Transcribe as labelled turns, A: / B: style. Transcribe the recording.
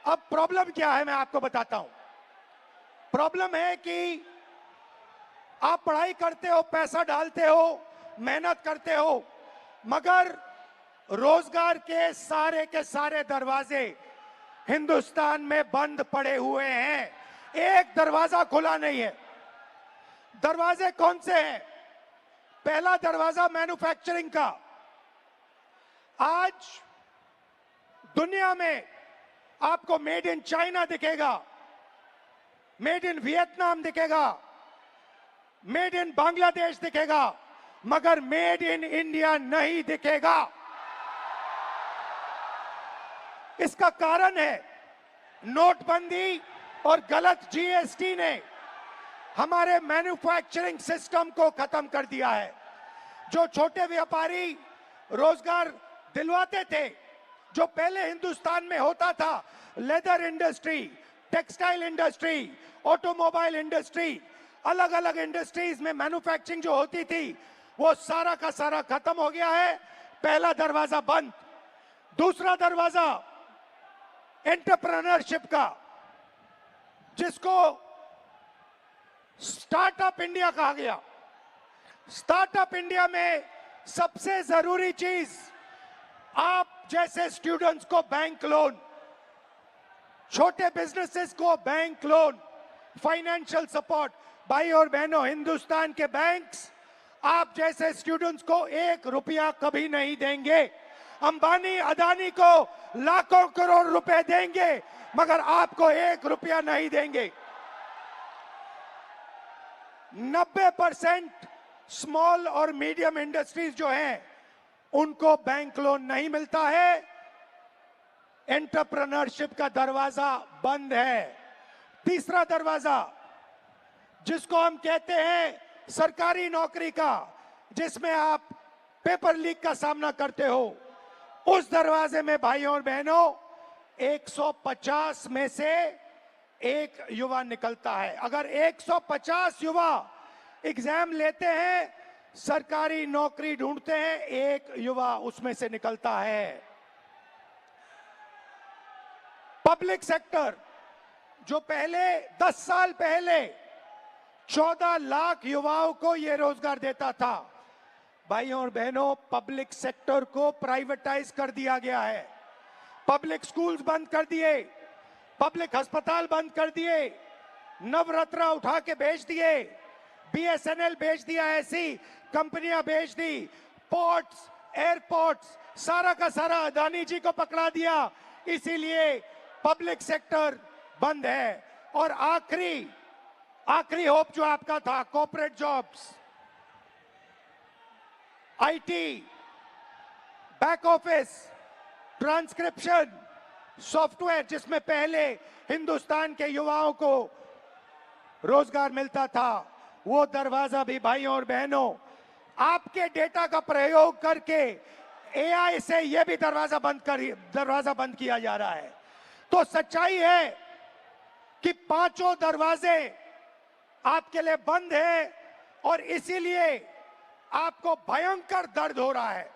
A: अब प्रॉब्लम क्या है मैं आपको बताता हूं। प्रॉब्लम है कि आप पढ़ाई करते हो, पैसा डालते हो, मेहनत करते हो, मगर रोजगार के सारे दरवाजे हिंदुस्तान में बंद पड़े हुए हैं। एक दरवाजा खुला नहीं है। दरवाजे कौन से हैं? पहला दरवाजा मैन्युफैक्चरिंग का। आज दुनिया में आपको मेड इन चाइना दिखेगा, मेड इन वियतनाम दिखेगा, मेड इन बांग्लादेश दिखेगा, मगर मेड इन इंडिया नहीं दिखेगा। इसका कारण है नोटबंदी और गलत जीएसटी ने हमारे मैन्युफैक्चरिंग सिस्टम को खत्म कर दिया है। जो छोटे व्यापारी रोजगार दिलवाते थे, जो पहले हिंदुस्तान में होता था, leather industry, textile industry, automobile industry, अलग अलग इंडस्ट्रीज में मैन्युफैक्चरिंग जो होती थी, वो सारा का सारा खत्म हो गया है। पहला दरवाजा बंद। दूसरा दरवाजा एंटरप्रेन्योरशिप का, जिसको स्टार्टअप इंडिया कहा गया। स्टार्टअप इंडिया में सबसे जरूरी चीज आप जैसे स्टूडेंट्स को बैंक लोन, छोटे बिजनेसेस को बैंक लोन, फाइनेंशियल सपोर्ट। भाई और बहनों, हिंदुस्तान के बैंक्स आप जैसे स्टूडेंट्स को 1 रुपया कभी नहीं देंगे। अंबानी अदानी को लाखों करोड़ रुपए देंगे, मगर आपको 1 रुपया नहीं देंगे। 90% स्मॉल और मीडियम इंडस्ट्रीज जो हैं, उनको बैंक लोन नहीं मिलता है। एंटरप्रेन्योरशिप का दरवाजा बंद है। तीसरा दरवाजा, जिसको हम कहते हैं सरकारी नौकरी का, जिसमें आप पेपर लीक का सामना करते हो, उस दरवाजे में भाइयों और बहनों 150 में से एक युवा निकलता है। अगर 150 युवा एग्जाम लेते हैं, सरकारी नौकरी ढूंढते हैं, एक युवा उसमें से निकलता है। पब्लिक सेक्टर, जो पहले 10 साल पहले 14 लाख युवाओं को यह रोजगार देता था, भाइयों और बहनों, पब्लिक सेक्टर को प्राइवेटाइज कर दिया गया है। पब्लिक स्कूल्स बंद कर दिए, पब्लिक अस्पताल बंद कर दिए, नवरत्न उठा के बेच दिए, बीएसएनएल बेच दिया, ऐसी कंपनियां बेच दी, पोर्ट्स, एयरपोर्ट्स, सारा का सारा अदानी जी को पकड़ा दिया। इसीलिए पब्लिक सेक्टर बंद है। और आखिरी होप जो आपका था, corporate jobs, IT, back office, transcription, software, जिसमें पहले हिंदुस्तान के युवाओं को रोजगार मिलता था, वो दरवाजा भी भाइयों और बहनों आपके डेटा का प्रयोग करके एआई से यह भी दरवाजा बंद किया जा रहा है। तो सच्चाई है कि पांचों दरवाजे आपके लिए बंद है और इसीलिए आपको भयंकर दर्द हो रहा है।